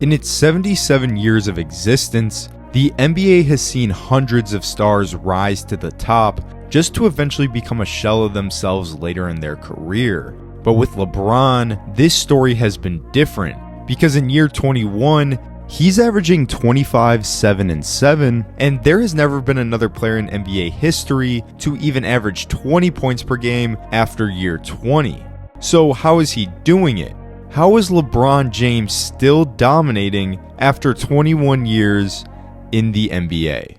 In its 77 years of existence, the NBA has seen hundreds of stars rise to the top just to eventually become a shell of themselves later in their career. But with LeBron, this story has been different, because in year 21, he's averaging 25, 7, and 7, and there has never been another player in NBA history to even average 20 points per game after year 20. So how is he doing it? How is LeBron James still dominating after 21 years in the NBA?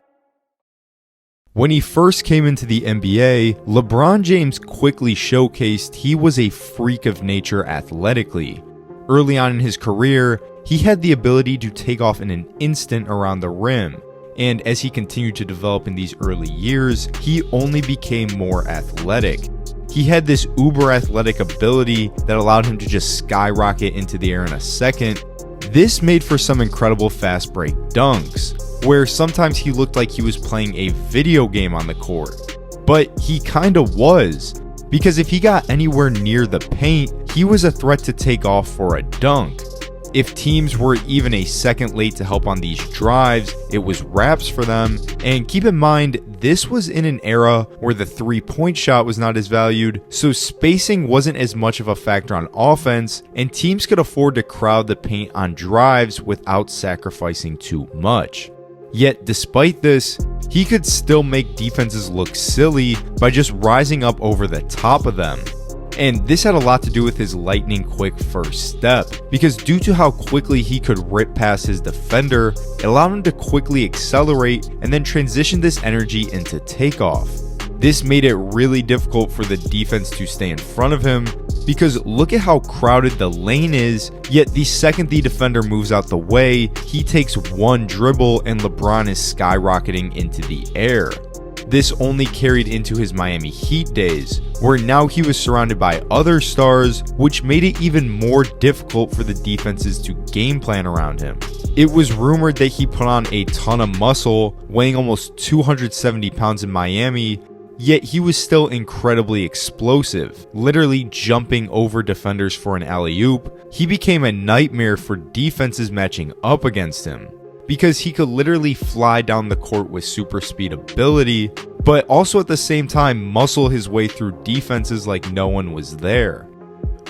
When he first came into the NBA, LeBron James quickly showcased he was a freak of nature athletically. Early on in his career, he had the ability to take off in an instant around the rim, and as he continued to develop in these early years, he only became more athletic. He had this uber athletic ability that allowed him to just skyrocket into the air in a second. This made for some incredible fast break dunks, where sometimes he looked like he was playing a video game on the court. But he kinda was, because if he got anywhere near the paint, he was a threat to take off for a dunk. If teams were even a second late to help on these drives, it was wraps for them. And keep in mind, this was in an era where the three-point shot was not as valued, so spacing wasn't as much of a factor on offense, and teams could afford to crowd the paint on drives without sacrificing too much. Yet despite this, he could still make defenses look silly by just rising up over the top of them. And this had a lot to do with his lightning quick first step, because due to how quickly he could rip past his defender, it allowed him to quickly accelerate and then transition this energy into takeoff. This made it really difficult for the defense to stay in front of him, because look at how crowded the lane is, yet the second the defender moves out the way, he takes one dribble and LeBron is skyrocketing into the air. This only carried into his Miami Heat days, where now he was surrounded by other stars, which made it even more difficult for the defenses to game plan around him. It was rumored that he put on a ton of muscle, weighing almost 270 pounds in Miami, yet he was still incredibly explosive, literally jumping over defenders for an alley-oop. He became a nightmare for defenses matching up against him, because he could literally fly down the court with super speed ability, but also at the same time muscle his way through defenses like no one was there.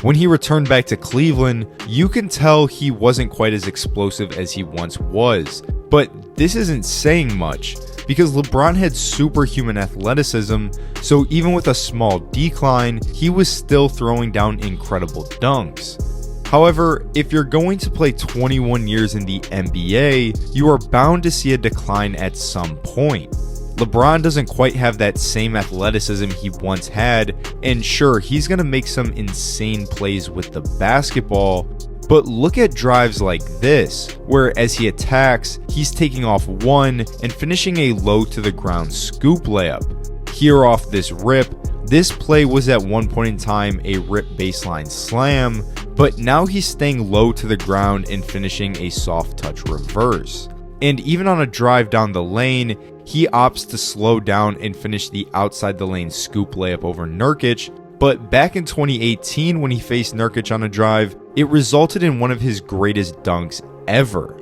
When he returned back to Cleveland, you can tell he wasn't quite as explosive as he once was, but this isn't saying much, because LeBron had superhuman athleticism, so even with a small decline, he was still throwing down incredible dunks. However, if you're going to play 21 years in the NBA, you are bound to see a decline at some point. LeBron doesn't quite have that same athleticism he once had, and sure, he's going to make some insane plays with the basketball, but look at drives like this, where as he attacks, he's taking off one and finishing a low to the ground scoop layup. Here off this rip, this play was at one point in time a rip baseline slam, but now he's staying low to the ground and finishing a soft touch reverse. And even on a drive down the lane, he opts to slow down and finish the outside the lane scoop layup over Nurkic. But back in 2018, when he faced Nurkic on a drive, it resulted in one of his greatest dunks ever.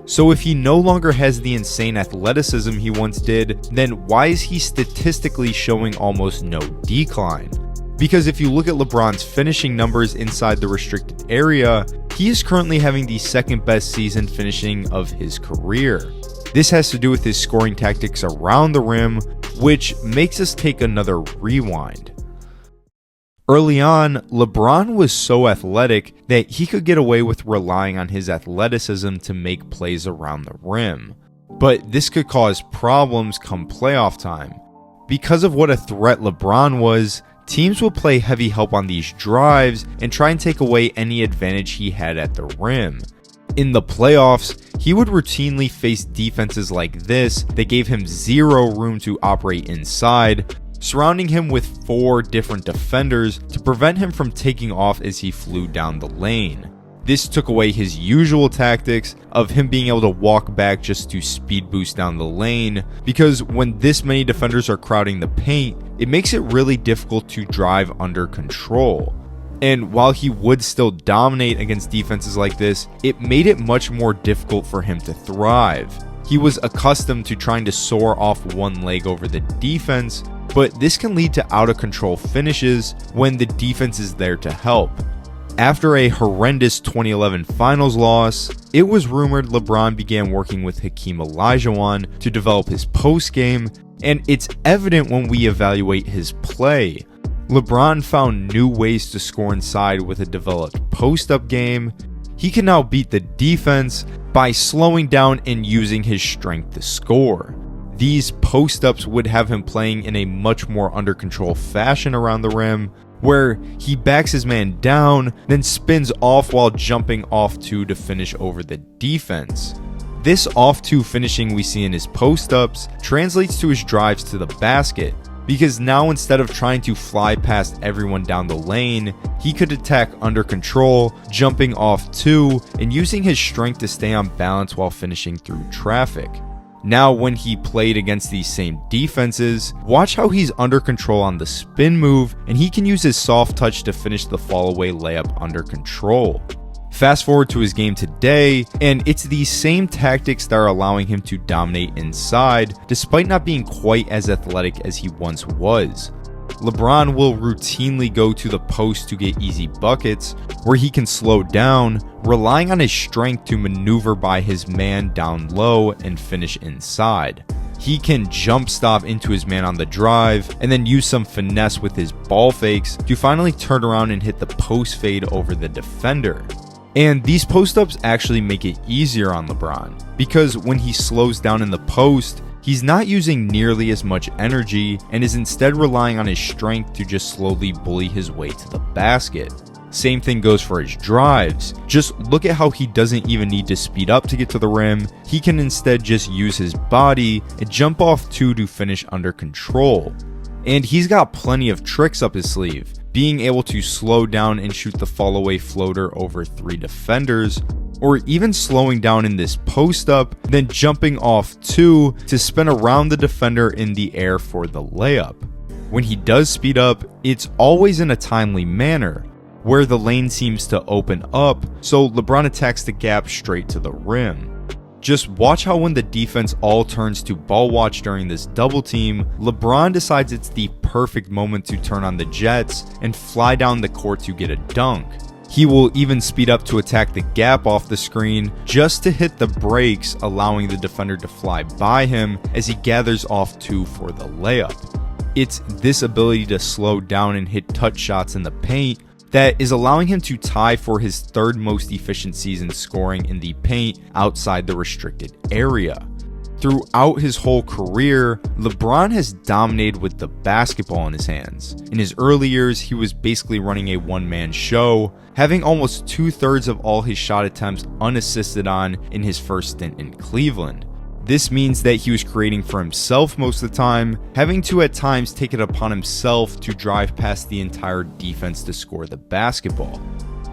So if he no longer has the insane athleticism he once did, then why is he statistically showing almost no decline? Because if you look at LeBron's finishing numbers inside the restricted area, he is currently having the second best season finishing of his career. This has to do with his scoring tactics around the rim, which makes us take another rewind. Early on, LeBron was so athletic that he could get away with relying on his athleticism to make plays around the rim. But this could cause problems come playoff time. Because of what a threat LeBron was, teams will play heavy help on these drives and try and take away any advantage he had at the rim. In the playoffs, he would routinely face defenses like this that gave him zero room to operate inside, surrounding him with 4 different defenders to prevent him from taking off as he flew down the lane. This took away his usual tactics of him being able to walk back just to speed boost down the lane, because when this many defenders are crowding the paint, it makes it really difficult to drive under control. And while he would still dominate against defenses like this, it made it much more difficult for him to thrive. He was accustomed to trying to soar off one leg over the defense, but this can lead to out-of-control finishes when the defense is there to help. After a horrendous 2011 finals loss, it was rumored LeBron began working with Hakeem Olajuwon to develop his post game, and it's evident when we evaluate his play. LeBron found new ways to score inside with a developed post-up game. He can now beat the defense by slowing down and using his strength to score. These post-ups would have him playing in a much more under control fashion around the rim, where he backs his man down, then spins off while jumping off two to finish over the defense. This off two finishing we see in his post-ups translates to his drives to the basket, because now instead of trying to fly past everyone down the lane, he could attack under control, jumping off two, and using his strength to stay on balance while finishing through traffic. Now when he played against these same defenses, watch how he's under control on the spin move, and he can use his soft touch to finish the fall-away layup under control. Fast forward to his game today, and it's these same tactics that are allowing him to dominate inside, despite not being quite as athletic as he once was. LeBron will routinely go to the post to get easy buckets, where he can slow down, relying on his strength to maneuver by his man down low and finish inside. He can jump stop into his man on the drive, and then use some finesse with his ball fakes to finally turn around and hit the post fade over the defender. And these post-ups actually make it easier on LeBron, because when he slows down in the post, he's not using nearly as much energy and is instead relying on his strength to just slowly bully his way to the basket. Same thing goes for his drives. Just look at how he doesn't even need to speed up to get to the rim. He can instead just use his body and jump off two to finish under control. And he's got plenty of tricks up his sleeve, being able to slow down and shoot the fall-away floater over three defenders, or even slowing down in this post-up, then jumping off two to spin around the defender in the air for the layup. When he does speed up, it's always in a timely manner, where the lane seems to open up, so LeBron attacks the gap straight to the rim. Just watch how when the defense all turns to ball watch during this double team, LeBron decides it's the perfect moment to turn on the jets and fly down the court to get a dunk. He will even speed up to attack the gap off the screen just to hit the brakes, allowing the defender to fly by him as he gathers off two for the layup. It's this ability to slow down and hit touch shots in the paint that is allowing him to tie for his third most efficient season scoring in the paint outside the restricted area. Throughout his whole career, LeBron has dominated with the basketball in his hands. In his early years, he was basically running a one-man show, having almost 2/3 of all his shot attempts unassisted on in his first stint in Cleveland. This means that he was creating for himself most of the time, having to at times take it upon himself to drive past the entire defense to score the basketball.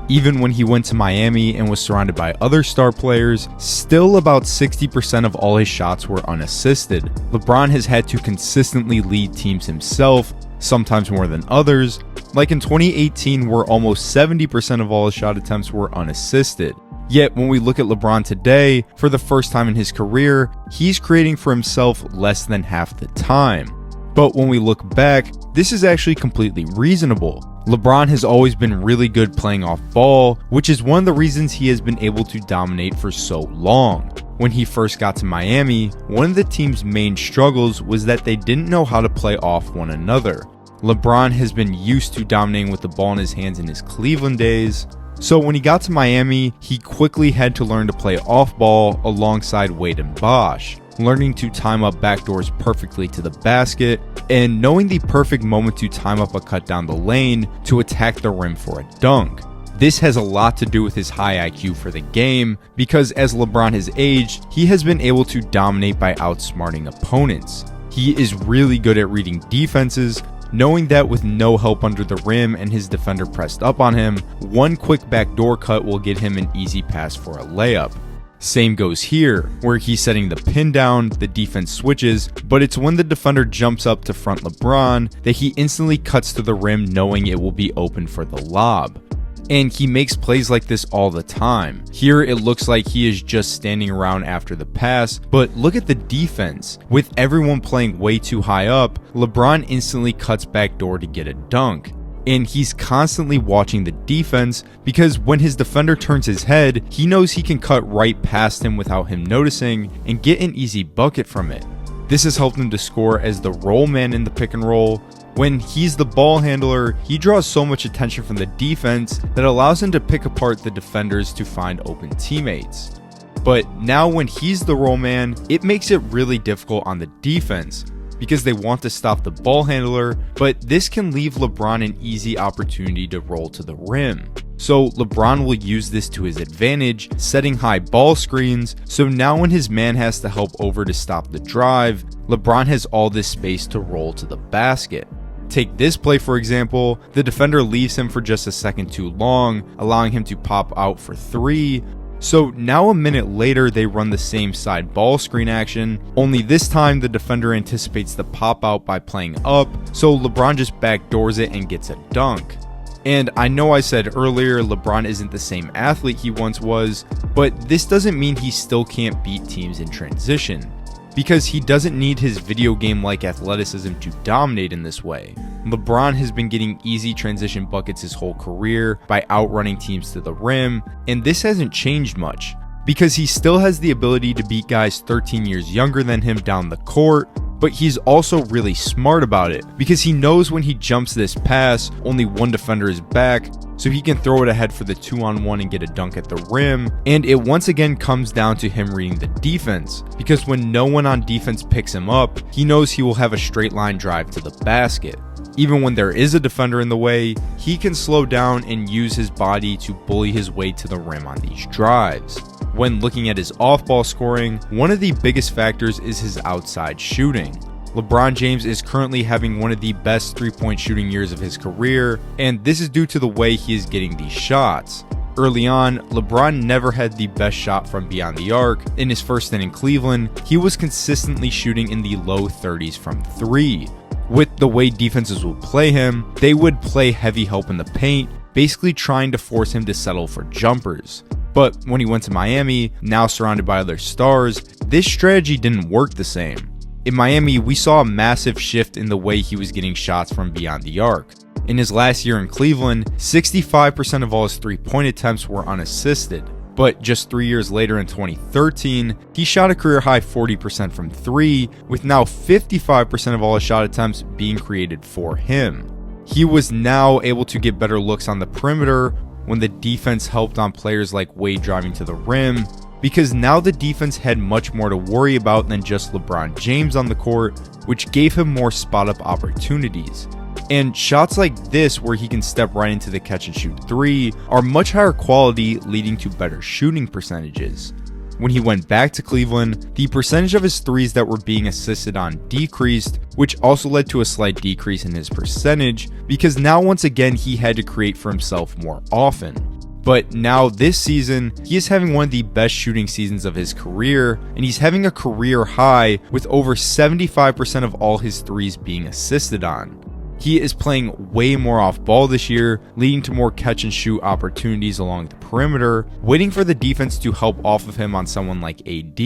Even when he went to Miami and was surrounded by other star players, still about 60% of all his shots were unassisted. LeBron has had to consistently lead teams himself, sometimes more than others, like in 2018 where almost 70% of all his shot attempts were unassisted. Yet when we look at LeBron today, for the first time in his career, he's creating for himself less than half the time. But when we look back, this is actually completely reasonable. LeBron has always been really good playing off ball, which is one of the reasons he has been able to dominate for so long. When he first got to Miami, one of the team's main struggles was that they didn't know how to play off one another. LeBron has been used to dominating with the ball in his hands in his Cleveland days, so when he got to Miami, he quickly had to learn to play off ball alongside Wade and Bosh, learning to time up backdoors perfectly to the basket, and knowing the perfect moment to time up a cut down the lane to attack the rim for a dunk. This has a lot to do with his high IQ for the game, because as LeBron has aged, he has been able to dominate by outsmarting opponents. He is really good at reading defenses, knowing that with no help under the rim and his defender pressed up on him, one quick backdoor cut will get him an easy pass for a layup. Same goes here, where he's setting the pin down, the defense switches, but it's when the defender jumps up to front LeBron that he instantly cuts to the rim knowing it will be open for the lob. And he makes plays like this all the time. Here it looks like he is just standing around after the pass, but look at the defense. With everyone playing way too high up, LeBron instantly cuts back door to get a dunk. And he's constantly watching the defense because when his defender turns his head, he knows he can cut right past him without him noticing and get an easy bucket from it. This has helped him to score as the roll man in the pick and roll. When he's the ball handler, he draws so much attention from the defense that allows him to pick apart the defenders to find open teammates. But now when he's the roll man, it makes it really difficult on the defense because they want to stop the ball handler, but this can leave LeBron an easy opportunity to roll to the rim. So LeBron will use this to his advantage, setting high ball screens, so now when his man has to help over to stop the drive, LeBron has all this space to roll to the basket. Take this play for example, the defender leaves him for just a second too long, allowing him to pop out for 3. So now a minute later they run the same side ball screen action, only this time the defender anticipates the pop out by playing up, so LeBron just backdoors it and gets a dunk. And I know I said earlier LeBron isn't the same athlete he once was, but this doesn't mean he still can't beat teams in transition, because he doesn't need his video game-like athleticism to dominate in this way. LeBron has been getting easy transition buckets his whole career by outrunning teams to the rim, and this hasn't changed much, because he still has the ability to beat guys 13 years younger than him down the court, but he's also really smart about it, because he knows when he jumps this pass, only one defender is back, so he can throw it ahead for the 2-on-1 and get a dunk at the rim, and it once again comes down to him reading the defense, because when no one on defense picks him up, he knows he will have a straight line drive to the basket. Even when there is a defender in the way, he can slow down and use his body to bully his way to the rim on these drives. When looking at his off-ball scoring, one of the biggest factors is his outside shooting. LeBron James is currently having one of the best three-point shooting years of his career, and this is due to the way he is getting these shots. Early on, LeBron never had the best shot from beyond the arc. In his first stint in Cleveland, he was consistently shooting in the low 30s from 3. With the way defenses would play him, they would play heavy help in the paint, basically trying to force him to settle for jumpers. But when he went to Miami, now surrounded by other stars, this strategy didn't work the same. In Miami, we saw a massive shift in the way he was getting shots from beyond the arc. In his last year in Cleveland, 65% of all his three-point attempts were unassisted. But just 3 years later in 2013, he shot a career-high 40% from 3, with now 55% of all his shot attempts being created for him. He was now able to get better looks on the perimeter when the defense helped on players like Wade driving to the rim, because now the defense had much more to worry about than just LeBron James on the court, which gave him more spot-up opportunities. And shots like this, where he can step right into the catch and shoot 3, are much higher quality, leading to better shooting percentages. When he went back to Cleveland, the percentage of his threes that were being assisted on decreased, which also led to a slight decrease in his percentage, because now once again he had to create for himself more often. But now this season, he is having one of the best shooting seasons of his career, and he's having a career high with over 75% of all his threes being assisted on. He is playing way more off ball this year, leading to more catch and shoot opportunities along the perimeter, waiting for the defense to help off of him on someone like AD,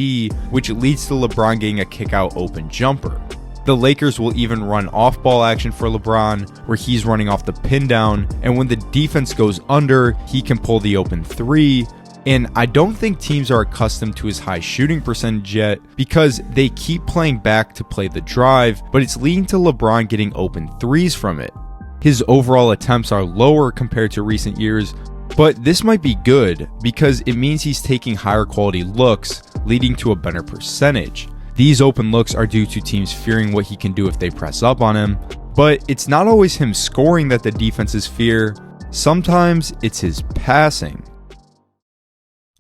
which leads to LeBron getting a kick out open jumper. The Lakers will even run off ball action for LeBron, where he's running off the pin down, and when the defense goes under, he can pull the open 3. And I don't think teams are accustomed to his high shooting percentage yet, because they keep playing back to play the drive, but it's leading to LeBron getting open 3s from it. His overall attempts are lower compared to recent years, but this might be good because it means he's taking higher quality looks, leading to a better percentage. These open looks are due to teams fearing what he can do if they press up on him, but it's not always him scoring that the defenses fear. Sometimes it's his passing.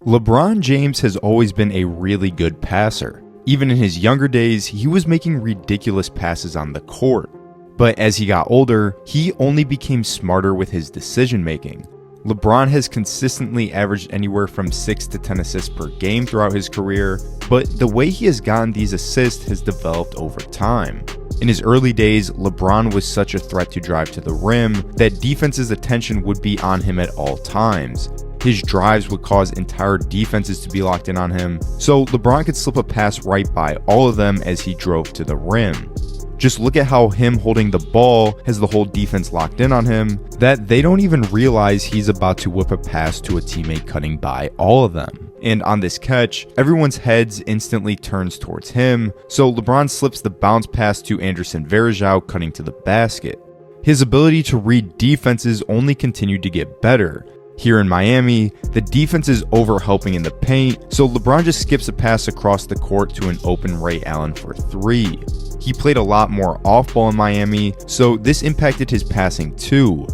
LeBron James has always been a really good passer. Even in his younger days, he was making ridiculous passes on the court. But as he got older, he only became smarter with his decision making. LeBron has consistently averaged anywhere from 6 to 10 assists per game throughout his career, but the way he has gotten these assists has developed over time. In his early days, LeBron was such a threat to drive to the rim that defenses' attention would be on him at all times. His drives would cause entire defenses to be locked in on him, so LeBron could slip a pass right by all of them as he drove to the rim. Just look at how him holding the ball has the whole defense locked in on him, that they don't even realize he's about to whip a pass to a teammate cutting by all of them. And on this catch, everyone's heads instantly turns towards him, so LeBron slips the bounce pass to Anderson Varejao cutting to the basket. His ability to read defenses only continued to get better. Here in Miami, the defense is overhelping in the paint, so LeBron just skips a pass across the court to an open Ray Allen for 3. He played a lot more off-ball in Miami, so this impacted his passing too.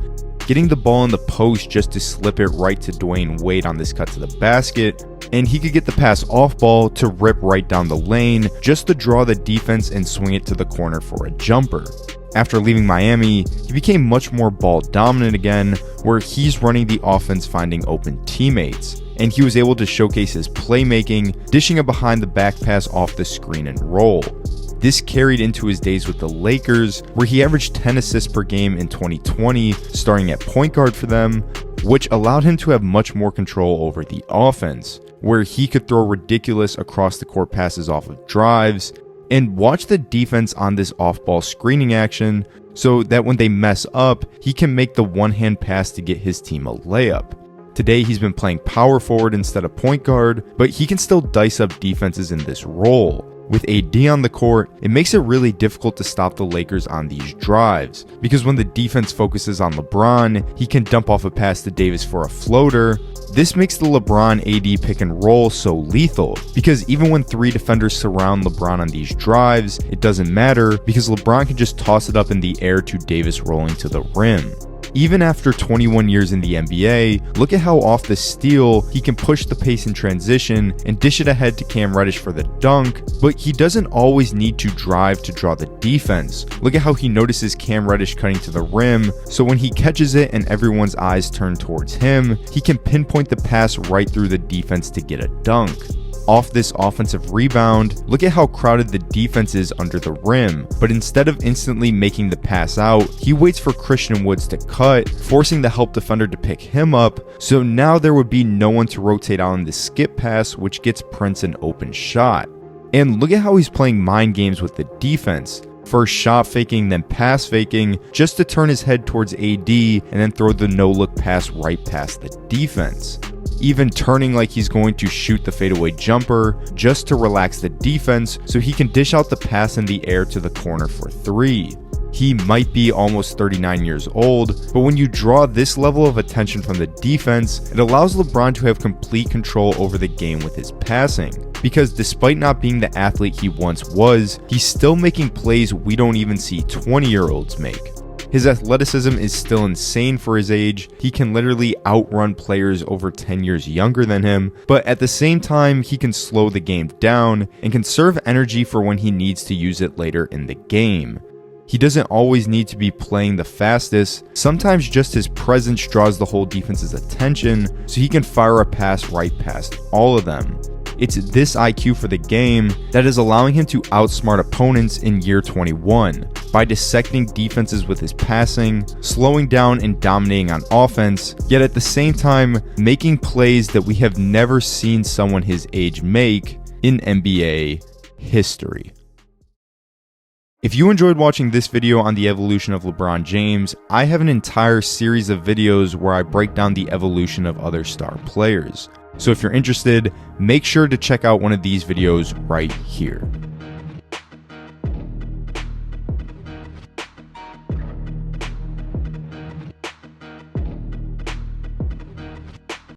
Getting the ball in the post just to slip it right to Dwayne Wade on this cut to the basket, and he could get the pass off-ball to rip right down the lane just to draw the defense and swing it to the corner for a jumper. After leaving Miami, he became much more ball dominant again, where he's running the offense finding open teammates, and he was able to showcase his playmaking, dishing a behind the back pass off the screen and roll. This carried into his days with the Lakers, where he averaged 10 assists per game in 2020, starting at point guard for them, which allowed him to have much more control over the offense, where he could throw ridiculous across the court passes off of drives, and watch the defense on this off-ball screening action so that when they mess up, he can make the one-hand pass to get his team a layup. Today, he's been playing power forward instead of point guard, but he can still dice up defenses in this role. With AD on the court, it makes it really difficult to stop the Lakers on these drives, because when the defense focuses on LeBron, he can dump off a pass to Davis for a floater. This makes the LeBron AD pick and roll so lethal, because even when 3 defenders surround LeBron on these drives, it doesn't matter because LeBron can just toss it up in the air to Davis rolling to the rim. Even after 21 years in the NBA, look at how off the steal, he can push the pace in transition and dish it ahead to Cam Reddish for the dunk, but he doesn't always need to drive to draw the defense. Look at how he notices Cam Reddish cutting to the rim, so when he catches it and everyone's eyes turn towards him, he can pinpoint the pass right through the defense to get a dunk. Off this offensive rebound, look at how crowded the defense is under the rim, but instead of instantly making the pass out, he waits for Christian Woods to cut, forcing the help defender to pick him up, so now there would be no one to rotate out on the skip pass, which gets Prince an open shot. And look at how he's playing mind games with the defense. First shot faking, then pass faking, just to turn his head towards AD and then throw the no-look pass right past the defense. Even turning like he's going to shoot the fadeaway jumper just to relax the defense so he can dish out the pass in the air to the corner for 3. He might be almost 39 years old, but when you draw this level of attention from the defense, it allows LeBron to have complete control over the game with his passing. Because despite not being the athlete he once was, he's still making plays we don't even see 20-year-olds make. His athleticism is still insane for his age. He can literally outrun players over 10 years younger than him, but at the same time, he can slow the game down and conserve energy for when he needs to use it later in the game. He doesn't always need to be playing the fastest. Sometimes just his presence draws the whole defense's attention, so he can fire a pass right past all of them. It's this IQ for the game that is allowing him to outsmart opponents in year 21 by dissecting defenses with his passing, slowing down and dominating on offense, yet at the same time making plays that we have never seen someone his age make in NBA history. If you enjoyed watching this video on the evolution of LeBron James, I have an entire series of videos where I break down the evolution of other star players. So if you're interested, make sure to check out one of these videos right here.